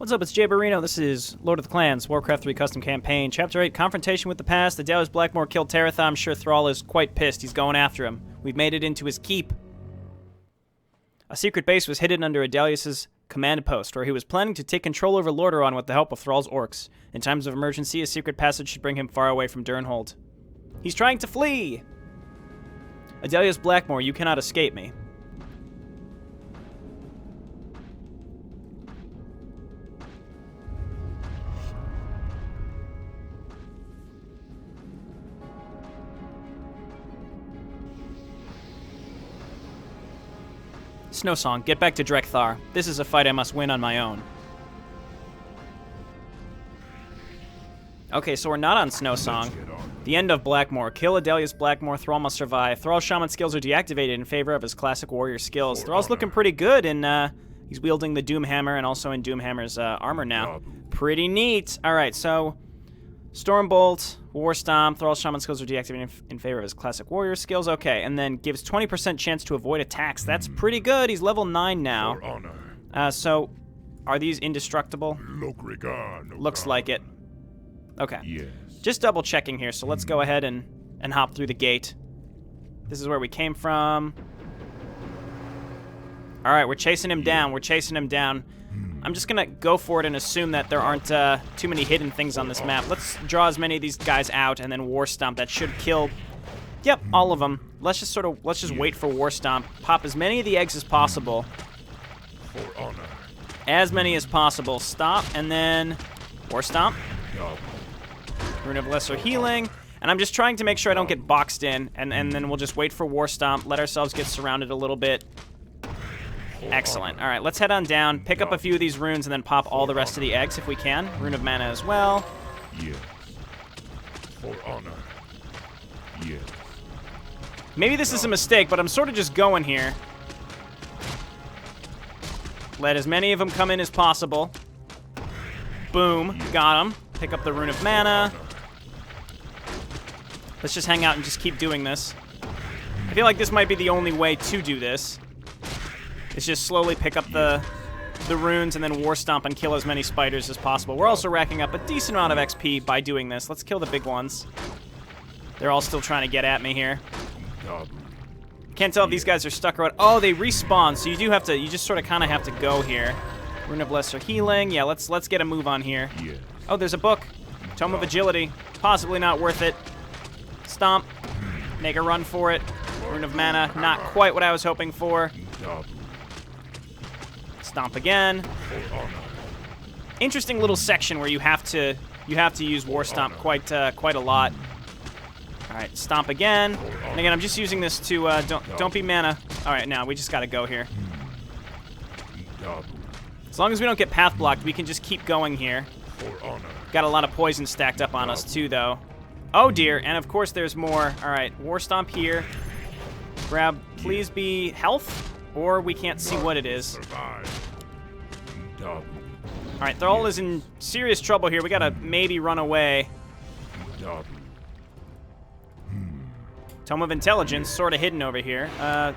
What's up, it's JayborinoPlays. This is Lord of the Clans, Warcraft 3 Custom Campaign, Chapter 8, Confrontation with the Past. Adelius Blackmore killed Taratha. I'm sure Thrall is quite pissed. He's going after him. We've made it into his keep. A secret base was hidden under Adelius's command post, where he was planning to take control over Lordaeron with the help of Thrall's orcs. In times of emergency, a secret passage should bring him far away from Durnhold. He's trying to flee! Adelius Blackmore, you cannot escape me. Snowsong, get back to Drekthar. This is a fight I must win on my own. Okay, so we're not on Snowsong. The end of Blackmore. Kill Adelius Blackmore. Thrall must survive. Thrall's shaman skills are deactivated in favor of his classic warrior skills. Thrall's looking pretty good, and he's wielding the Doomhammer and also in Doomhammer's armor now. Pretty neat. All right, so Stormbolt, Warstomp, Thrall's shaman skills are deactivated in favor of his classic warrior skills. Okay, and then gives 20% chance to avoid attacks. That's pretty good. He's level 9 now. So, are these indestructible? Looks like it. Okay. Yes. Just double checking here, so let's go ahead and hop through the gate. This is where we came from. All right, we're chasing him down. We're chasing him down. I'm just going to go for it and assume that there aren't too many hidden things on this map. Let's draw as many of these guys out and then Warstomp. That should kill, yep, all of them. Let's just wait for Warstomp. Pop as many of the eggs as possible. For honor. As many as possible. Stop, and then Warstomp. Rune of Lesser Healing. And I'm just trying to make sure I don't get boxed in, and then we'll just wait for Warstomp, let ourselves get surrounded a little bit. Excellent. All right, let's head on down, pick up a few of these runes, and then pop all the rest of the eggs if we can. Rune of Mana as well. Yes. For honor. Yes. Maybe this is a mistake, but I'm sort of just going here. Let as many of them come in as possible. Boom. Got them. Pick up the Rune of Mana. Let's just hang out and just keep doing this. I feel like this might be the only way to do this. Is just slowly pick up the runes and then Warstomp and kill as many spiders as possible. We're also racking up a decent amount of XP by doing this. Let's kill the big ones. They're all still trying to get at me here. Can't tell if these guys are stuck around. Oh, they respawn, so you just sort of kind of have to go here. Rune of Lesser Healing. Yeah, let's get a move on here. Oh, there's a book. Tome of Agility. Possibly not worth it. Stomp. Make a run for it. Rune of Mana. Not quite what I was hoping for. Stomp again. Interesting little section where you have to use Warstomp quite a lot. All right, stomp again. And again, I'm just using this to don't be mana. All right, now we just gotta go here. As long as we don't get path blocked, we can just keep going here. Got a lot of poison stacked up on us too, though. Oh dear, and of course there's more. All right, Warstomp here. Grab, please be health, or we can't see what it is. All right, Thrall is in serious trouble here. We gotta maybe run away. Tome of Intelligence, sort of hidden over here.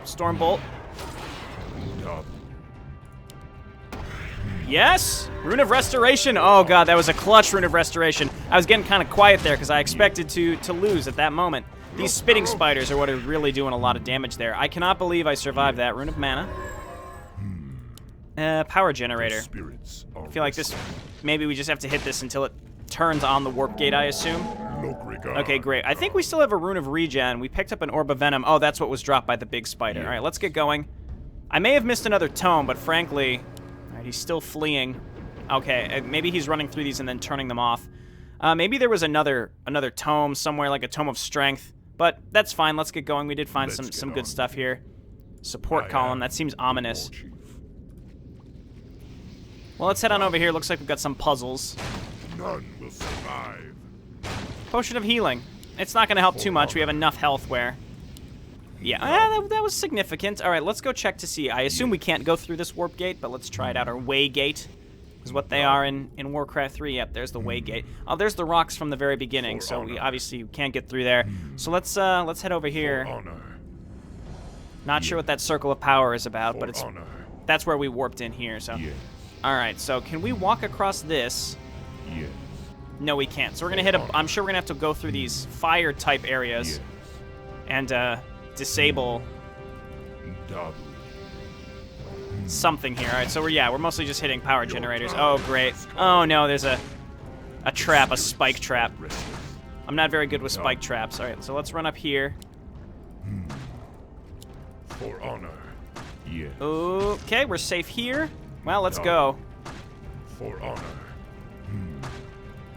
Stormbolt. Yes! Rune of Restoration. Oh god, that was a clutch Rune of Restoration. I was getting kind of quiet there because I expected to lose at that moment. These spitting spiders are what are really doing a lot of damage there. I cannot believe I survived that. Rune of Mana. Power generator. I feel like this, maybe we just have to hit this until it turns on the warp gate, I assume. Okay, great. I think we still have a Rune of Regen. We picked up an Orb of Venom. Oh, that's what was dropped by the big spider. All right, let's get going. I may have missed another tome, but frankly, all right, he's still fleeing. Okay, maybe he's running through these and then turning them off. Maybe there was another tome somewhere, like a Tome of Strength, but that's fine. Let's get going. We did find some good stuff here. Support column. That seems ominous. Well, let's head on over here. Looks like we've got some puzzles. None will survive. Potion of Healing. It's not going to help too much. We have enough health where... Yeah, that was significant. All right, let's go check to see. I assume we can't go through this warp gate, but let's try it out. Our way gate is what they are in Warcraft 3. Yep, there's the way gate. Oh, there's the rocks from the very beginning, so we obviously can't get through there. So let's head over here. Not sure what that circle of power is about, but that's where we warped in here, so... All right, so can we walk across this? Yes. No, we can't. So we're gonna hit a. I'm sure we're gonna have to go through these fire type areas Yes. and disable Double. something here. All right, so we're mostly just hitting power generators. Oh, great. Oh no, there's a trap, a spike trap. I'm not very good with spike traps. All right, so let's run up here. For honor. Yes. Okay, we're safe here. Well, let's go. For honor.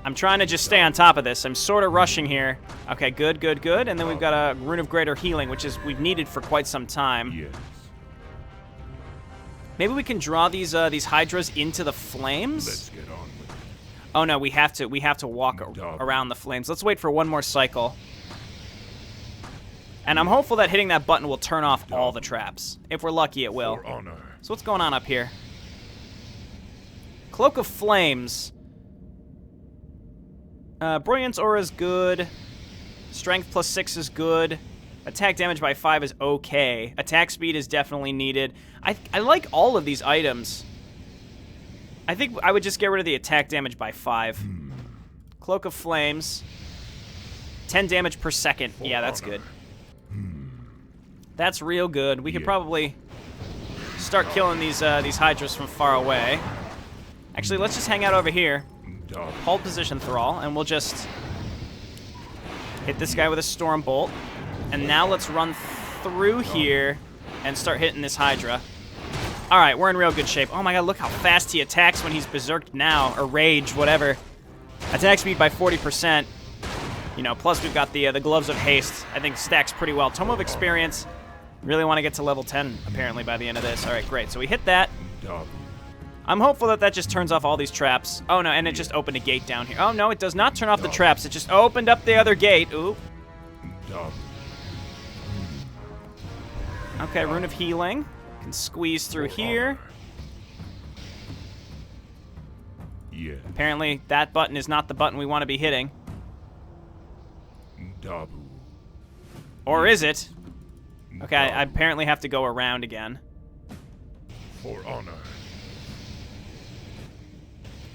I'm trying to just stay on top of this. I'm sort of rushing here. Okay, good, good, good. And then we've got a Rune of Greater Healing, which is we've needed for quite some time. Yes. Maybe we can draw these hydras into the flames. Let's get on with it. Oh no, we have to walk around the flames. Let's wait for one more cycle. And I'm hopeful that hitting that button will turn off all the traps. If we're lucky, it will. For honor. So what's going on up here? Cloak of Flames. Brilliance Aura is good. Strength +6 is good. Attack damage by 5 is okay. Attack speed is definitely needed. I like all of these items. I think I would just get rid of the attack damage by 5. Cloak of Flames. 10 damage per second. Yeah, that's good. That's real good. We could probably start killing these hydras from far away. Actually, let's just hang out over here. Hold position, Thrall, and we'll just hit this guy with a Storm Bolt. And now let's run through here and start hitting this Hydra. All right, we're in real good shape. Oh my god, look how fast he attacks when he's berserked now, or rage, whatever. Attack speed by 40%. You know, plus we've got the Gloves of Haste. I think stacks pretty well. Tome of Experience. Really want to get to level 10, apparently, by the end of this. All right, great. So we hit that. I'm hopeful that that just turns off all these traps. Oh, no, and it just opened a gate down here. Oh, no, it does not turn off the traps. It just opened up the other gate. Ooh. Okay, Rune of Healing. Can squeeze through here. Yeah. Apparently, that button is not the button we want to be hitting. Or is it? Okay, I apparently have to go around again. For honor.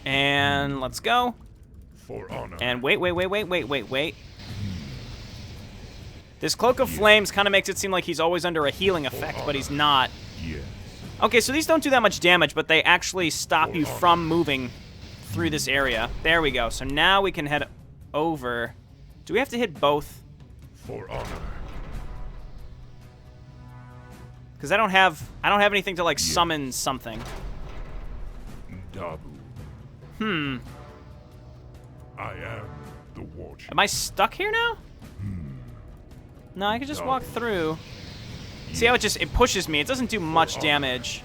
And let's go. For honor. And wait. This Cloak of Flames kind of makes it seem like he's always under a healing effect, but he's not. Yes. Okay, so these don't do that much damage, but they actually stop you from moving through this area. There we go. So now we can head over. Do we have to hit both? For honor. Because I don't have anything to like summon something. Dabu. I am the warchief. Am I stuck here now? No, I can just walk through. See how it pushes me. It doesn't do much damage.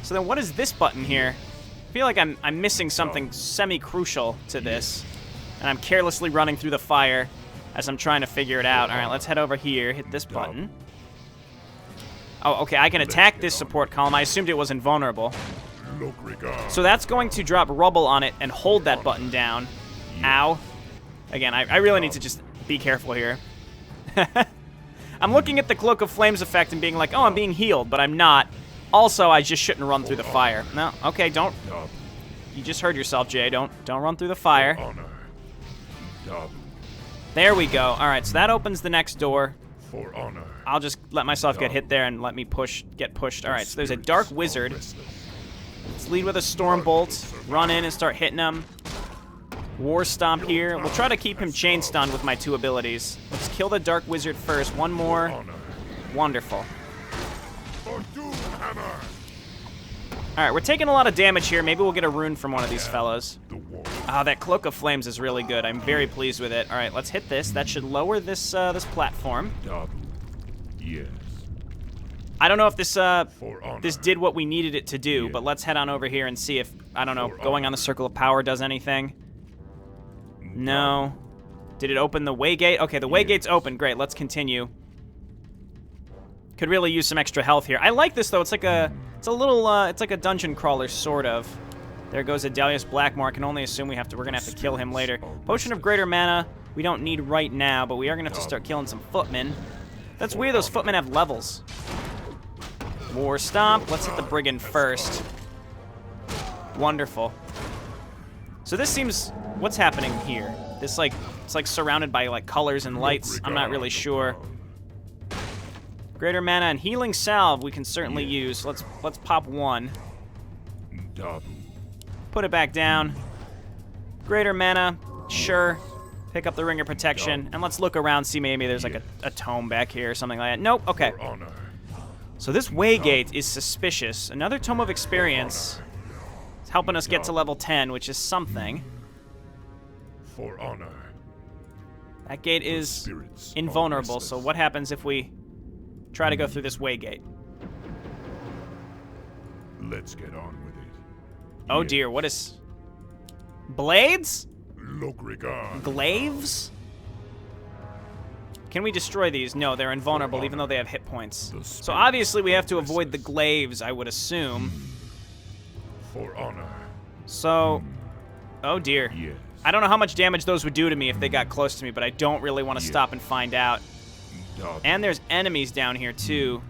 So then what is this button here? I feel like I'm missing something semi-crucial to this. And I'm carelessly running through the fire as I'm trying to figure it out. All right, let's head over here, hit this button. Oh, okay, I can attack this support column. I assumed it was invulnerable. So that's going to drop rubble on it and hold that button down. Ow. Again, I really need to just be careful here. I'm looking at the Cloak of Flames effect and being like, oh, I'm being healed, but I'm not. Also, I just shouldn't run through the fire. No, okay, don't. You just heard yourself, Jay. Don't run through the fire. There we go. All right, so that opens the next door. For honor. I'll just let myself get hit there and let me get pushed. All right, so there's a Dark Wizard. Let's lead with a Storm Bolt. Run in and start hitting him. War Stomp here. We'll try to keep him chain stunned with my 2 abilities. Let's kill the Dark Wizard first. One more. Wonderful. Alright, we're taking a lot of damage here. Maybe we'll get a rune from one of these fellows. Ah, that Cloak of Flames is really good. I'm very pleased with it. Alright, let's hit this. That should lower this this platform. Yes. I don't know if this did what we needed it to do, but let's head on over here and see if, I don't know, going on the Circle of Power does anything. No. Did it open the way gate? Okay, the way gate's open. Great, let's continue. Could really use some extra health here. I like this though. It's like it's like a dungeon crawler sort of. There goes Adelius Blackmore. I can only assume we're gonna have to kill him later. Potion of Greater Mana we don't need right now, but we are gonna have to start killing some footmen. That's weird. Those footmen have levels. War Stomp. Let's hit the Brigand first. Wonderful. So this seems... What's happening here? This, like... It's, like, surrounded by, like, colors and lights. I'm not really sure. Greater mana and healing salve we can certainly use. Let's pop one. Put it back down. Greater mana. Sure. Pick up the Ring of Protection. And let's look around, see maybe there's, like, a tome back here or something like that. Nope. Okay. So this Waygate is suspicious. Another Tome of Experience. It's helping us get to level 10, which is something. For honor. That gate is invulnerable, so what happens if we try to go through this Waygate? Let's get on with it. Oh dear, what is... Blades? Lokrigan. Glaives? Can we destroy these? No, they're invulnerable, even though they have hit points. So obviously we have to avoid the glaives, I would assume. For honor. So... Oh dear. Yes. I don't know how much damage those would do to me if they got close to me, but I don't really want to stop and find out. And there's enemies down here, too.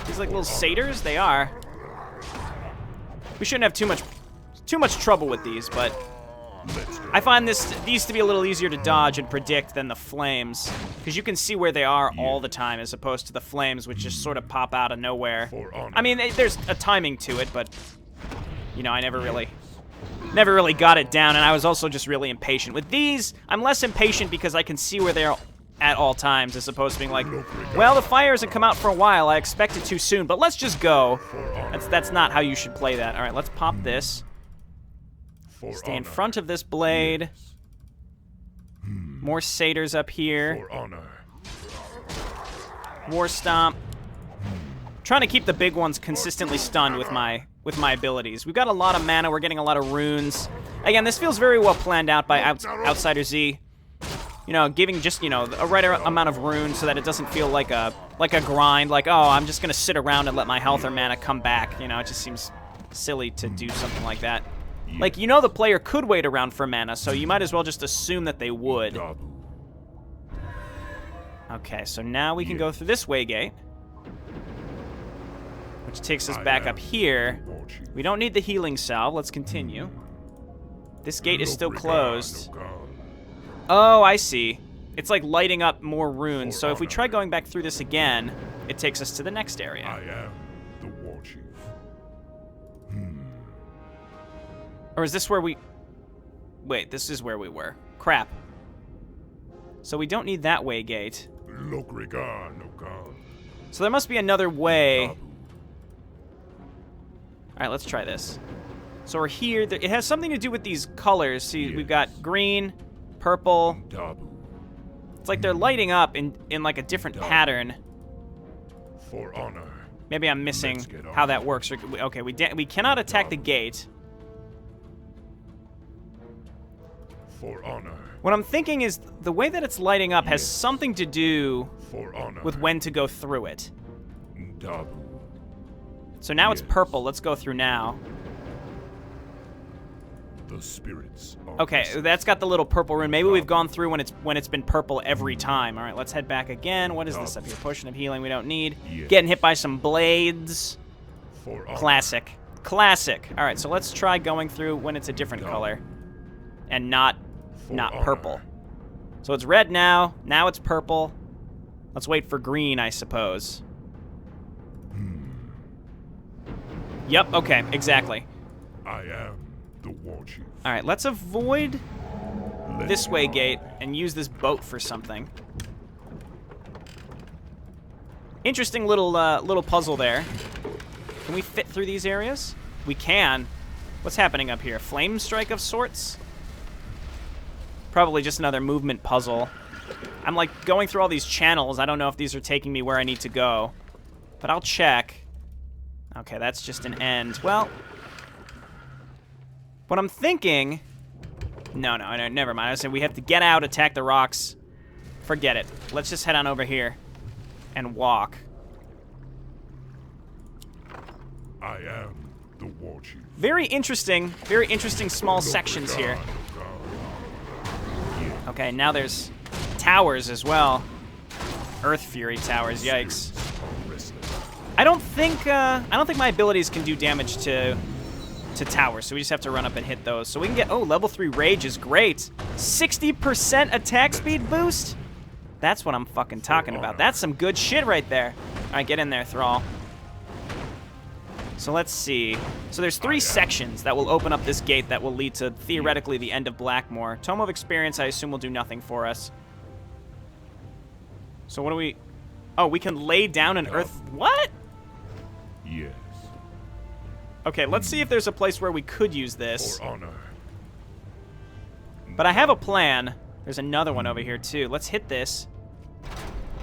These like little satyrs? They are. We shouldn't have too much trouble with these, but I find these to be a little easier to dodge and predict than the flames, because you can see where they are all the time, as opposed to the flames, which just sort of pop out of nowhere. I mean, there's a timing to it, but you know, I never really got it down, and I was also just really impatient. With these, I'm less impatient because I can see where they are at all times, as opposed to being like, well, the fire hasn't come out for a while, I expect it too soon, but let's just go. That's not how you should play that. All right, let's pop this. Stay in front of this blade. More satyrs up here. War Stomp. Trying to keep the big ones consistently stunned with my abilities. We've got a lot of mana. We're getting a lot of runes. Again, this feels very well planned out by Outsider Z. You know, giving just, you know, a right amount of runes so that it doesn't feel like a grind. Like, oh, I'm just gonna sit around and let my health or mana come back. You know, it just seems silly to do something like that. Like, you know, the player could wait around for mana, so you might as well just assume that they would. Okay, so now we can go through this Waygate, which takes us back up here. We don't need the healing salve. Let's continue. This gate is still closed. Oh, I see. It's like lighting up more runes. So if we try going back through this again, it takes us to the next area. I am the warchief. Or is this where we... Wait, this is where we were. Crap. So we don't need that Waygate. So there must be another way. All right, let's try this. So we're here. It has something to do with these colors. See, we've got green, purple. It's like they're lighting up in like a different pattern. For honor. Maybe I'm missing how that works. Okay, we cannot attack the gate. For honor. What I'm thinking is the way that it's lighting up has something to do with when to go through it. So now it's purple. Let's go through now. The spirits. Okay, that's got the little purple rune. Maybe we've gone through when it's been purple every time. All right, let's head back again. What is this up here? Potion of healing we don't need. Getting hit by some blades. Classic. Classic. All right, so let's try going through when it's a different color and not purple. So it's red now. Now it's purple. Let's wait for green, I suppose. Yep, okay, exactly. I am the warchief. All right, let's avoid this Waygate and use this boat for something. Interesting little puzzle there. Can we fit through these areas? We can. What's happening up here? Flame strike of sorts? Probably just another movement puzzle. I'm like going through all these channels. I don't know if these are taking me where I need to go, but I'll check. Okay, that's just an end. Well, what I'm thinking... No, never mind. I was saying we have to get out, attack the rocks. Forget it. Let's just head on over here and walk. I am the warchief. Very interesting small sections here. Okay, now there's towers as well. Earth Fury towers, yikes. I don't think my abilities can do damage to to towers, so we just have to run up and hit those. So we can get, oh, level 3 rage is great. 60% attack speed boost? That's what I'm fucking talking about. That's some good shit right there. All right, get in there, Thrall. So let's see. So there's 3 sections that will open up this gate that will lead to, theoretically, the end of Blackmoor. Tome of Experience, I assume, will do nothing for us. So what do we... Oh, we can lay down an earth... What? Yes. Okay, let's see if there's a place where we could use this. For honor. But I have a plan. There's another one over here, too. Let's hit this.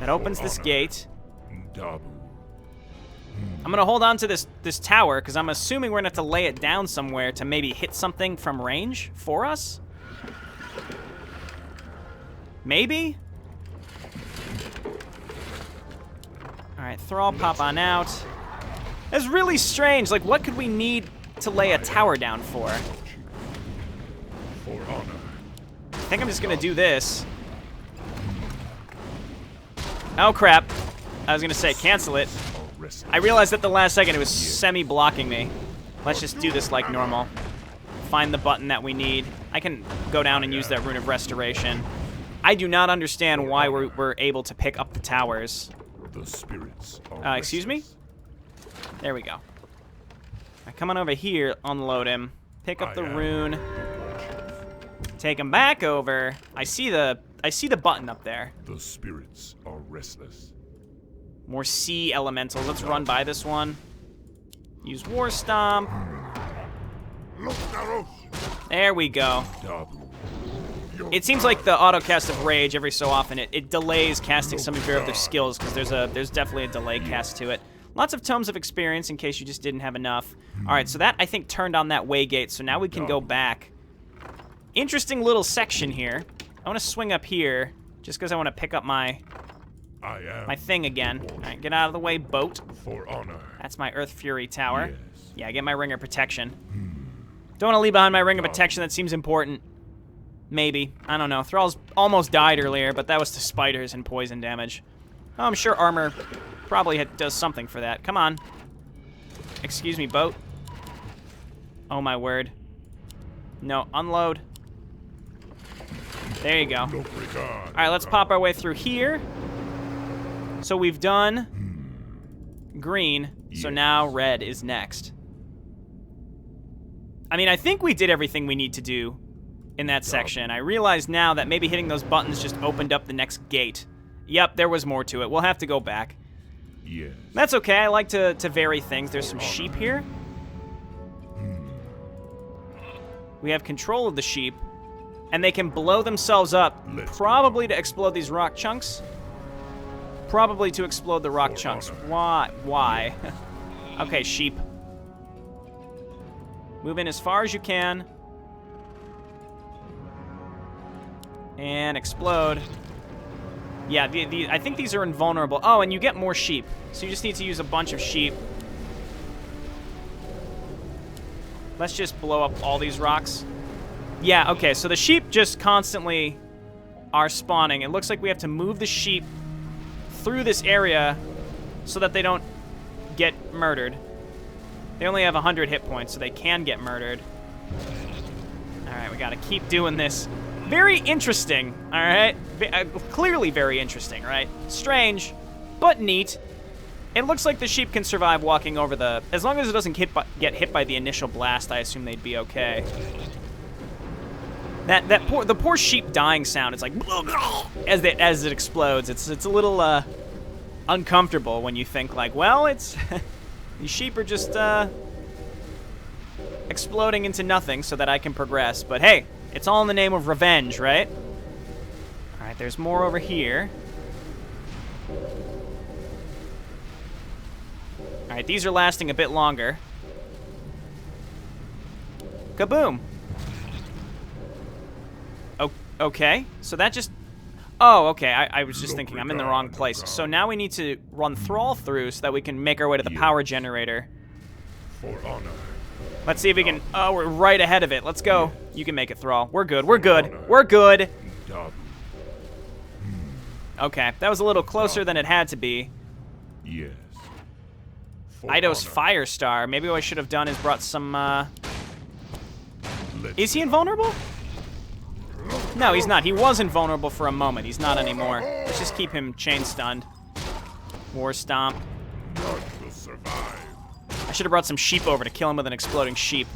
That opens this gate. Dabu. I'm gonna hold on to this tower, because I'm assuming we're gonna have to lay it down somewhere to maybe hit something from range for us? Maybe? Alright, Thrall, pop on out. That's really strange. Like, what could we need to lay a tower down for? For honor. I think I'm just gonna do this. Oh, crap. I was gonna say, cancel it. I realized at the last second it was semi-blocking me. Let's just do this like normal. Find the button that we need. I can go down and use that Rune of Restoration. I do not understand why we're able to pick up the towers. The spirits are Excuse me? There we go. Right, come on over here, unload him. Pick up the rune. Take him back over. I see the button up there. The spirits are restless. More sea elementals. Let's run by this one. Use War Stomp. There we go. It seems like the autocast of Rage every so often, it delays casting some of your other skills, because there's definitely a delay cast to it. Lots of Tomes of Experience in case you just didn't have enough. All right, so that, I think, turned on that way gate, so now we can go back. Interesting little section here. I want to swing up here, just because I want to pick up my thing again. All right, get out of the way, boat. For honor. That's my Earth Fury tower. Yes. Yeah, get my Ring of Protection. Don't want to leave behind my Ring of Protection. That seems important. Maybe. I don't know. Thrall's almost died earlier, but that was to spiders and poison damage. Oh, I'm sure armor probably does something for that. Come on. Excuse me, boat. Oh, my word. No, unload. There you go. All right, let's pop our way through here. So we've done green, so now red is next. I mean, I think we did everything we need to do in that section. I realize now that maybe hitting those buttons just opened up the next gate. Yep, there was more to it. We'll have to go back. Yes. That's okay. I like to vary things. There's some sheep here. We have control of the sheep, and they can blow themselves up, probably to explode these rock chunks. Probably to explode the rock chunks. Why? Why? Okay, sheep. Move in as far as you can. And explode. Yeah, I think these are invulnerable. Oh, and you get more sheep. So you just need to use a bunch of sheep. Let's just blow up all these rocks. Yeah, okay, so the sheep just constantly are spawning. It looks like we have to move the sheep through this area so that they don't get murdered. They only have 100 hit points, so they can get murdered. All right, we gotta keep doing this. Very interesting, all right? Clearly very interesting, right? Strange, but neat. It looks like the sheep can survive walking over the... As long as it doesn't get hit by the initial blast, I assume they'd be okay. The poor sheep dying sound, it's like... As it explodes. It's a little uncomfortable when you think like, well, it's... These sheep are just exploding into nothing so that I can progress. But hey, it's all in the name of revenge, right? All right, there's more over here. All right, these are lasting a bit longer. Kaboom. Okay, so that just... Oh, okay, I was just thinking I'm in the wrong place. So now we need to run Thrall through so that we can make our way to the power generator. For honor. Let's see if we can... Oh, we're right ahead of it. Let's go. You can make it, Thrall. We're good. We're good. We're good. Okay, that was a little closer than it had to be. Yes. Eidos Firestar. Maybe what I should have done is brought some Is he invulnerable? No, he's not. He was invulnerable for a moment. He's not anymore. Let's just keep him chain stunned. War Stomp. None will survive. I should have brought some sheep over to kill him with an exploding sheep.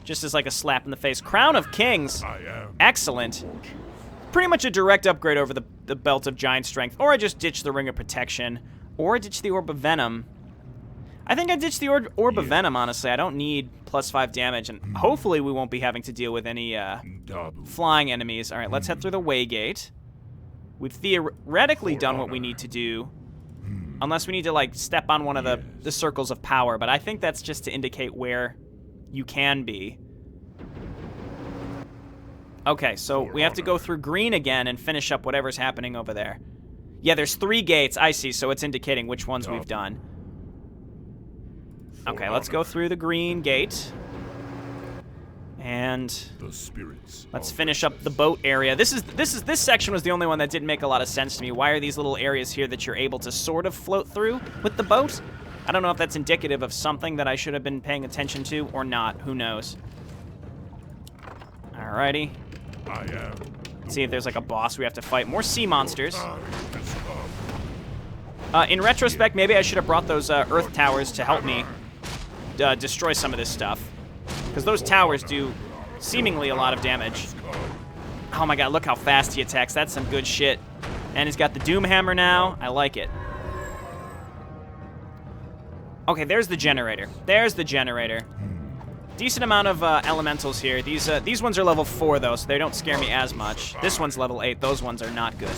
Just as like a slap in the face. Crown of Kings. I am. Excellent. Pretty much a direct upgrade over the Belt of Giant Strength. Or I just ditch the Ring of Protection. Or I ditch the Orb of Venom. I think I ditched the Orb of Venom, honestly. I don't need +5 damage, and hopefully we won't be having to deal with any flying enemies. All right, let's head through the Waygate. We've theoretically done what we need to do, unless we need to, like, step on one of the circles of power, but I think that's just to indicate where you can be. Okay, so we have to go through green again and finish up whatever's happening over there. Yeah, there's 3 gates, I see, so it's indicating which ones we've done. Okay, let's go through the green gate. And let's finish up the boat area. This section was the only one that didn't make a lot of sense to me. Why are these little areas here that you're able to sort of float through with the boat? I don't know if that's indicative of something that I should have been paying attention to or not. Who knows? Alrighty. Let's see if there's like a boss we have to fight. More sea monsters. In retrospect, maybe I should have brought those earth towers to help me destroy some of this stuff. Because those towers do seemingly a lot of damage. Oh my god, look how fast he attacks. That's some good shit. And he's got the Doom Hammer now. I like it. Okay, there's the generator. There's the generator. Decent amount of elementals here. These ones are level 4, though, so they don't scare me as much. This one's level 8. Those ones are not good.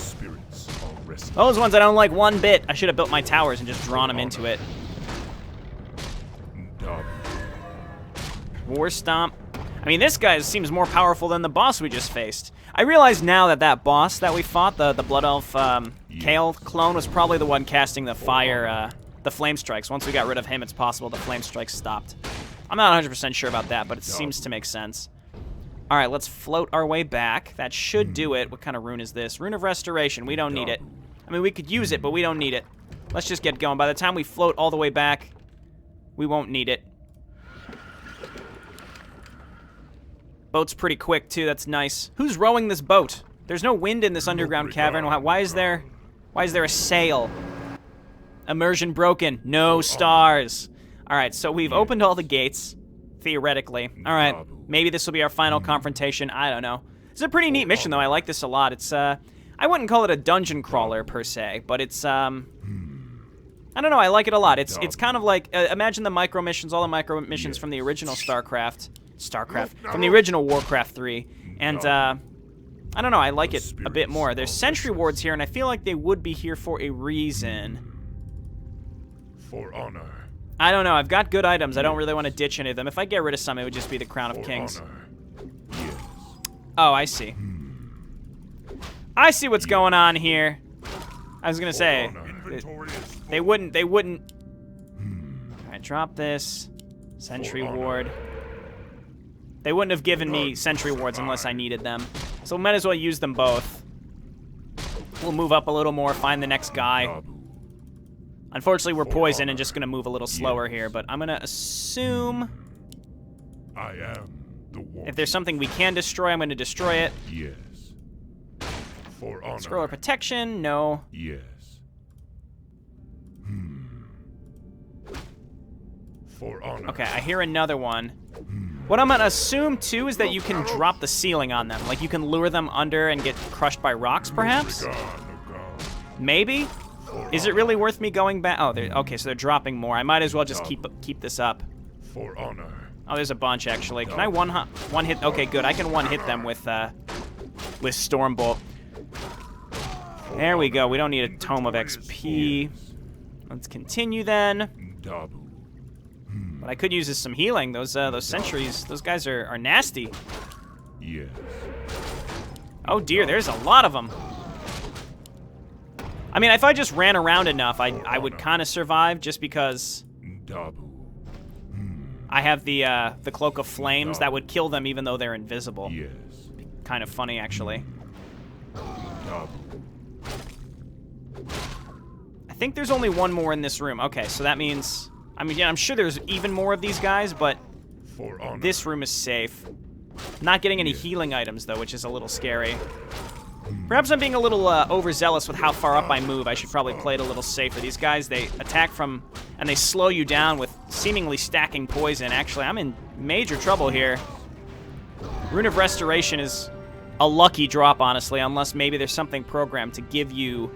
Those ones I don't like one bit. I should have built my towers and just drawn them into it. War Stomp. I mean, this guy seems more powerful than the boss we just faced. I realize now that that boss that we fought, the Blood Elf Kale clone, was probably the one casting the fire, the Flame Strikes. Once we got rid of him, it's possible the Flame Strikes stopped. I'm not 100% sure about that, but it seems to make sense. All right, let's float our way back. That should do it. What kind of rune is this? Rune of Restoration. We don't need it. I mean, we could use it, but we don't need it. Let's just get going. By the time we float all the way back, we won't need it. Boat's pretty quick, too. That's nice. Who's rowing this boat? There's no wind in this underground cavern. Why is there a sail? Immersion broken. No stars. All right, so we've opened all the gates, theoretically. All right, maybe this will be our final confrontation. I don't know. It's a pretty neat mission, though. I like this a lot. It's, I wouldn't call it a dungeon crawler, per se, but it's, I don't know. I like it a lot. It's kind of like, imagine the micro missions, all the micro missions from the original from the original Warcraft 3. And, I don't know. I like it a bit more. There's sentry wards here, and I feel like they would be here for a reason. For honor. I don't know. I've got good items. I don't really want to ditch any of them. If I get rid of some, it would just be the Crown of Kings. Yes. Oh, I see. I see what's going on here. I was going to say, they wouldn't. All right, drop this. Sentry ward. They wouldn't have given me sentry wards unless I needed them. So we might as well use them both. We'll move up a little more, find the next guy. Unfortunately, we're poisoned and just going to move a little slower here, but I'm going to assume I am the warchief. If there's something we can destroy, I'm going to destroy it. Yes. For honor. Scroll of Protection, no. Yes. For honor. Okay, I hear another one. What I'm going to assume, too, is that you can drop the ceiling on them. Like, you can lure them under and get crushed by rocks, perhaps? Maybe? Is it really worth me going back? Oh, okay, so they're dropping more. I might as well just keep this up. For honor. Oh, there's a bunch, actually. Can I one hit? Okay, good. I can one hit them with Stormbolt. There we go. We don't need a Tome of XP. Let's continue, then. What I could use is some healing. Those sentries, those guys are nasty. Yes. Oh, dear, there's a lot of them. I mean, if I just ran around enough, I would kind of survive just because I have the Cloak of Flames that would kill them even though they're invisible. Yes. Kind of funny, actually. I think there's only one more in this room. Okay, so that means... I mean, yeah, I'm sure there's even more of these guys, but this room is safe. Not getting any healing items, though, which is a little scary. Perhaps I'm being a little overzealous with how far up I move. I should probably play it a little safer. These guys, they attack from, and they slow you down with seemingly stacking poison. Actually, I'm in major trouble here. Rune of Restoration is a lucky drop, honestly, unless maybe there's something programmed to give you...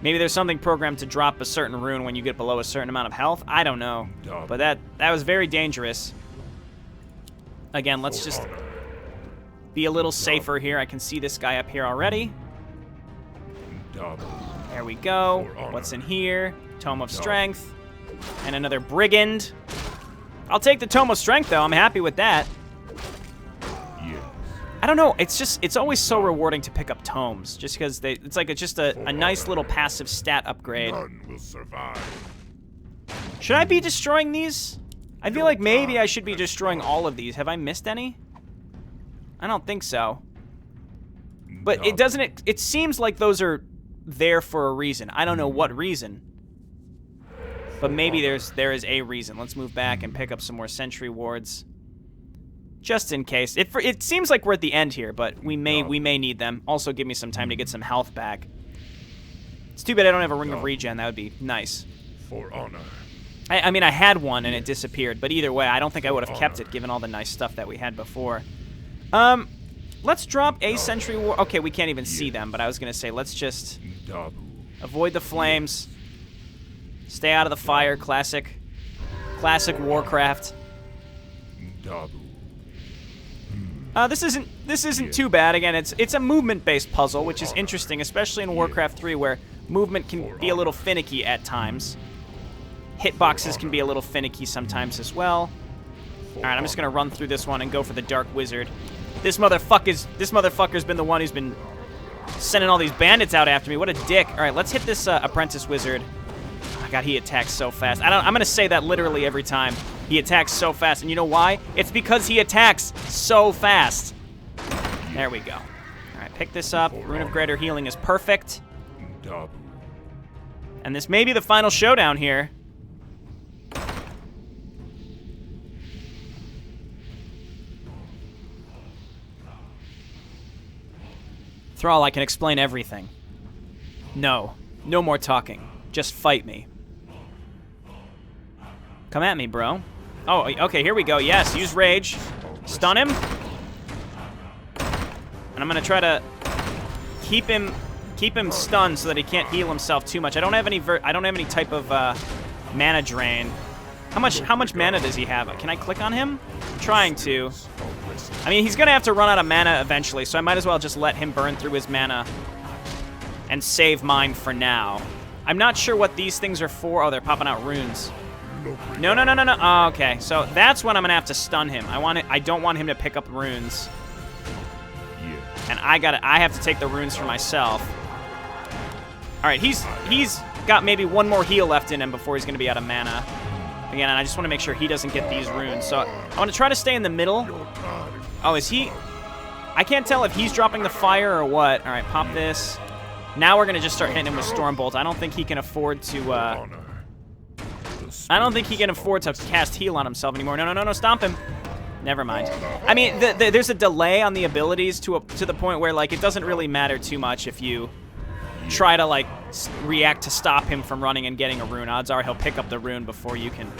Maybe there's something programmed to drop a certain rune when you get below a certain amount of health. I don't know. But that was very dangerous. Again, let's just be a little safer here. I can see this guy up here already. There we go. What's in here? Tome of Strength. And another Brigand. I'll take the Tome of Strength, though. I'm happy with that. I don't know. It's always so rewarding to pick up tomes, just because it's like just a nice little passive stat upgrade. None will survive. Should I be destroying these? I feel like maybe I should be destroying all of these. Have I missed any? I don't think so. But it doesn't. It seems like those are there for a reason. I don't know what reason. But maybe there is a reason. Let's move back and pick up some more sentry wards. Just in case. It seems like we're at the end here, but we may need them. Also, give me some time to get some health back. It's too bad I don't have a Ring of Regen. That would be nice. For honor. I mean, I had one and it disappeared, but either way, I don't think I would have kept it given all the nice stuff that we had before. Let's drop a sentry ward. Okay, we can't even see them, but I was gonna say let's just avoid the flames. Stay out of the fire. Classic Warcraft. This isn't too bad. Again, it's a movement-based puzzle, which is interesting, especially in Warcraft 3, where movement can be a little finicky at times. Hitboxes can be a little finicky sometimes as well. All right, I'm just gonna run through this one and go for the Dark Wizard. This motherfucker's been the one who's been sending all these bandits out after me. What a dick! All right, let's hit this Apprentice Wizard. Oh my God, he attacks so fast. I'm gonna say that literally every time. He attacks so fast, and you know why? It's because he attacks so fast. There we go. All right, pick this up. Rune of Greater Healing is perfect. And this may be the final showdown here. Thrall, I can explain everything. No. No more talking. Just fight me. Come at me, bro. Oh, okay, here we go. Yes, use Rage. Stun him. And I'm gonna try to keep him stunned so that he can't heal himself too much. I don't have any type of mana drain. How much mana does he have? Can I click on him? I'm trying to. I mean, he's gonna have to run out of mana eventually, so I might as well just let him burn through his mana and save mine for now. I'm not sure what these things are for. Oh, they're popping out runes. No. Oh, okay, so that's when I'm gonna have to stun him. I don't want him to pick up runes. And I have to take the runes for myself. All right, he's got maybe one more heal left in him before he's gonna be out of mana. Again, and I just want to make sure he doesn't get these runes. So I want to try to stay in the middle. Oh, is he? I can't tell if he's dropping the fire or what. All right, pop this. Now we're gonna just start hitting him with Stormbolt. I don't think he can afford to. I don't think he can afford to cast heal on himself anymore. No, stomp him. Never mind. I mean, there's a delay on the abilities to the point where like it doesn't really matter too much if you try to like react to stop him from running and getting a rune. Odds are he'll pick up the rune before you can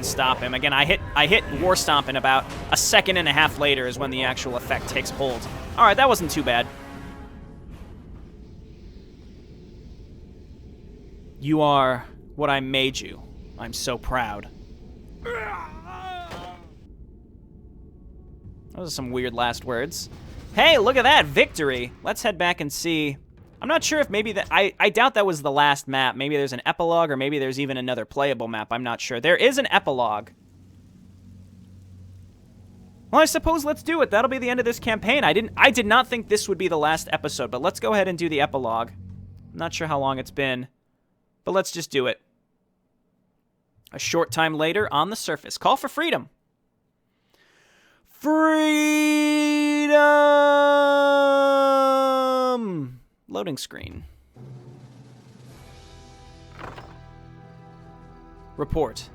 stop him. Again, I hit War Stomp, and about a second and a half later is when the actual effect takes hold. All right, that wasn't too bad. You are what I made you. I'm so proud. Those are some weird last words. Hey, look at that, victory. Let's head back and see. I'm not sure if maybe that, I doubt that was the last map. Maybe there's an epilogue, or maybe there's even another playable map. I'm not sure. There is an epilogue. Well, I suppose let's do it. That'll be the end of this campaign. I did not think this would be the last episode, but let's go ahead and do the epilogue. I'm not sure how long it's been, but let's just do it. A short time later, on the surface. Call for freedom. Freedom! Loading screen. Report.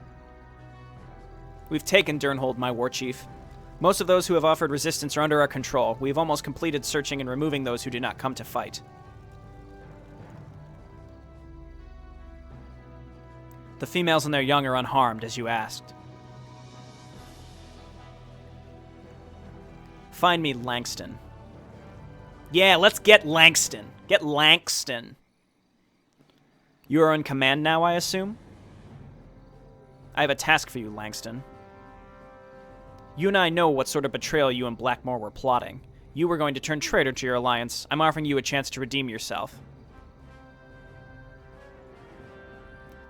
We've taken Durnhold, my warchief. Most of those who have offered resistance are under our control. We have almost completed searching and removing those who did not come to fight. The females and their young are unharmed, as you asked. Find me Langston. Yeah, let's get Langston. Get Langston. You are in command now, I assume? I have a task for you, Langston. You and I know what sort of betrayal you and Blackmore were plotting. You were going to turn traitor to your alliance. I'm offering you a chance to redeem yourself.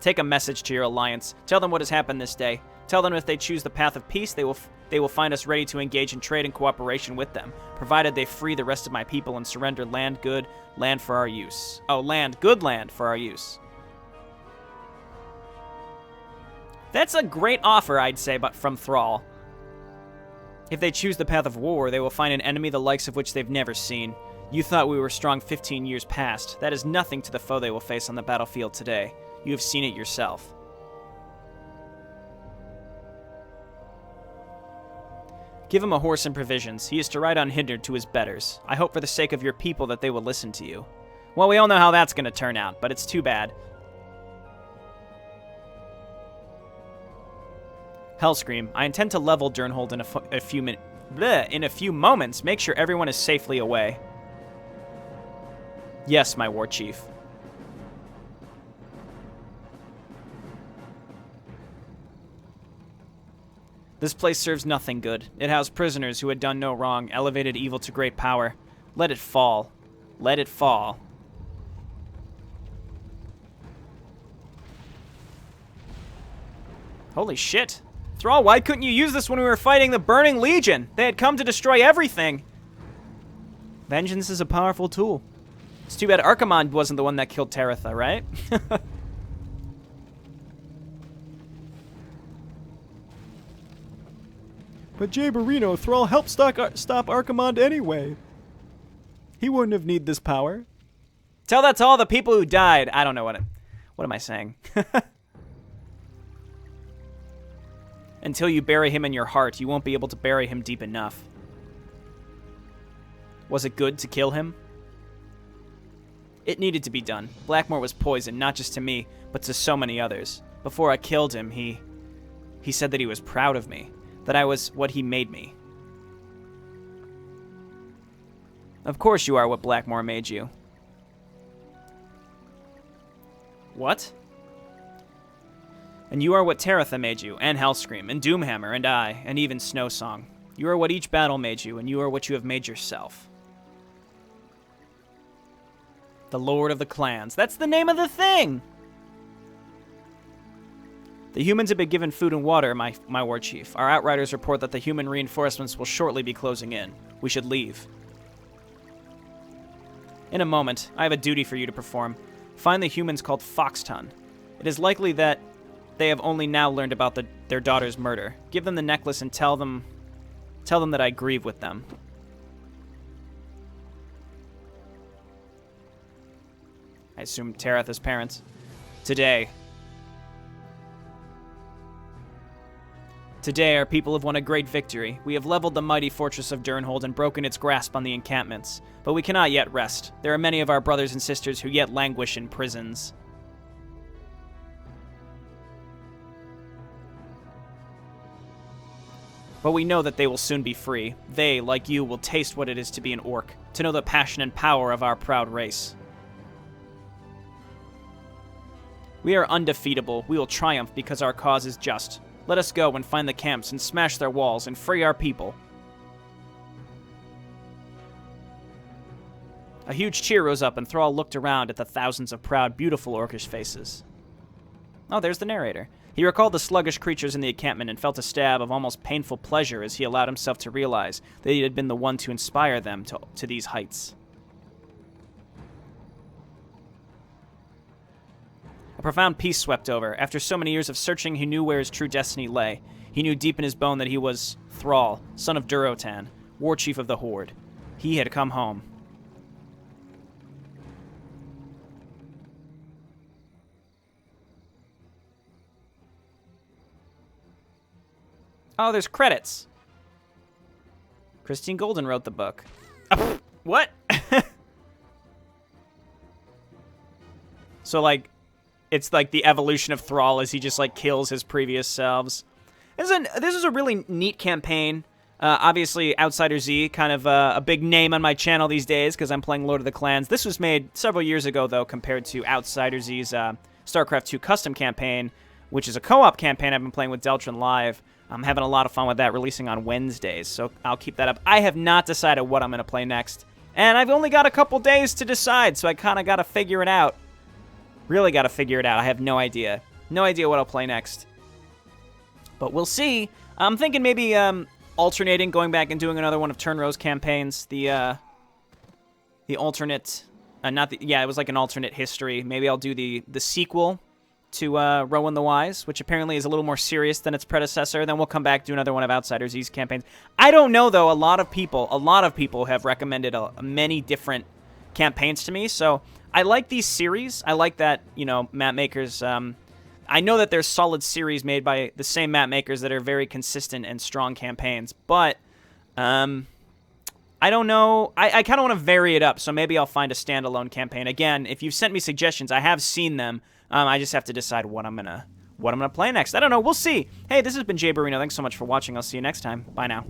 Take a message to your alliance. Tell them what has happened this day. Tell them if they choose the path of peace, they will find us ready to engage in trade and cooperation with them, provided they free the rest of my people and surrender land for our use. Oh, good land for our use. That's a great offer, I'd say, but from Thrall. If they choose the path of war, they will find an enemy the likes of which they've never seen. You thought we were strong 15 years past. That is nothing to the foe they will face on the battlefield today. You have seen it yourself. Give him a horse and provisions. He is to ride unhindered to his betters. I hope for the sake of your people that they will listen to you. Well, we all know how that's going to turn out, but it's too bad. Hellscream, I intend to level Durnhold in a few moments. Make sure everyone is safely away. Yes, my warchief. This place serves nothing good. It housed prisoners who had done no wrong, elevated evil to great power. Let it fall. Let it fall. Holy shit. Thrall, why couldn't you use this when we were fighting the Burning Legion? They had come to destroy everything. Vengeance is a powerful tool. It's too bad Archimonde wasn't the one that killed Taratha, right? But Jayborino, Thrall helped stop Archimonde anyway. He wouldn't have need this power. Tell that to all the people who died. I don't know what am I saying? Until you bury him in your heart, you won't be able to bury him deep enough. Was it good to kill him? It needed to be done. Blackmore was poison, not just to me, but to so many others. Before I killed him, he said that he was proud of me, that I was what he made me. Of course you are what Blackmore made you. What? And you are what Taratha made you, and Hellscream, and Doomhammer, and I, and even Snowsong. You are what each battle made you, and you are what you have made yourself. The Lord of the Clans. That's the name of the thing! The humans have been given food and water, my warchief. Our outriders report that the human reinforcements will shortly be closing in. We should leave. In a moment, I have a duty for you to perform. Find the humans called Foxton. It is likely that they have only now learned about their daughter's murder. Give them the necklace and tell them that I grieve with them. I assume Taratha's parents. Today, our people have won a great victory. We have leveled the mighty fortress of Durnhold and broken its grasp on the encampments. But we cannot yet rest. There are many of our brothers and sisters who yet languish in prisons. But we know that they will soon be free. They, like you, will taste what it is to be an orc, to know the passion and power of our proud race. We are undefeatable. We will triumph because our cause is just. Let us go and find the camps and smash their walls and free our people. A huge cheer rose up, and Thrall looked around at the thousands of proud, beautiful orcish faces. Oh, there's the narrator. He recalled the sluggish creatures in the encampment and felt a stab of almost painful pleasure as he allowed himself to realize that he had been the one to inspire them to these heights. A profound peace swept over. After so many years of searching, he knew where his true destiny lay. He knew deep in his bone that he was Thrall, son of Durotan, warchief of the Horde. He had come home. Oh, there's credits. Christie Golden wrote the book. What? So, like, it's like the evolution of Thrall as he just, like, kills his previous selves. This is a really neat campaign. Obviously, Outsider Z, kind of a big name on my channel these days because I'm playing Lord of the Clans. This was made several years ago, though, compared to Outsider Z's StarCraft 2 custom campaign, which is a co-op campaign I've been playing with Deltron Live. I'm having a lot of fun with that, releasing on Wednesdays, so I'll keep that up. I have not decided what I'm going to play next, and I've only got a couple days to decide, so I kind of got to figure it out. Really got to figure it out. I have no idea. No idea what I'll play next. But we'll see. I'm thinking maybe alternating, going back and doing another one of Turnrow's campaigns. The alternate... yeah, it was like an alternate history. Maybe I'll do the sequel to Rowan the Wise, which apparently is a little more serious than its predecessor. Then we'll come back, do another one of Outsider Z's campaigns. I don't know, though. A lot of people have recommended many different campaigns to me, so I like these series. I like that, you know, map makers... I know that there's solid series made by the same map makers that are very consistent and strong campaigns, but I don't know. I kind of want to vary it up, so maybe I'll find a standalone campaign. Again, if you've sent me suggestions, I have seen them. I just have to decide what I'm gonna play next. I don't know. We'll see. Hey, this has been JayborinoPlays. Thanks so much for watching. I'll see you next time. Bye now.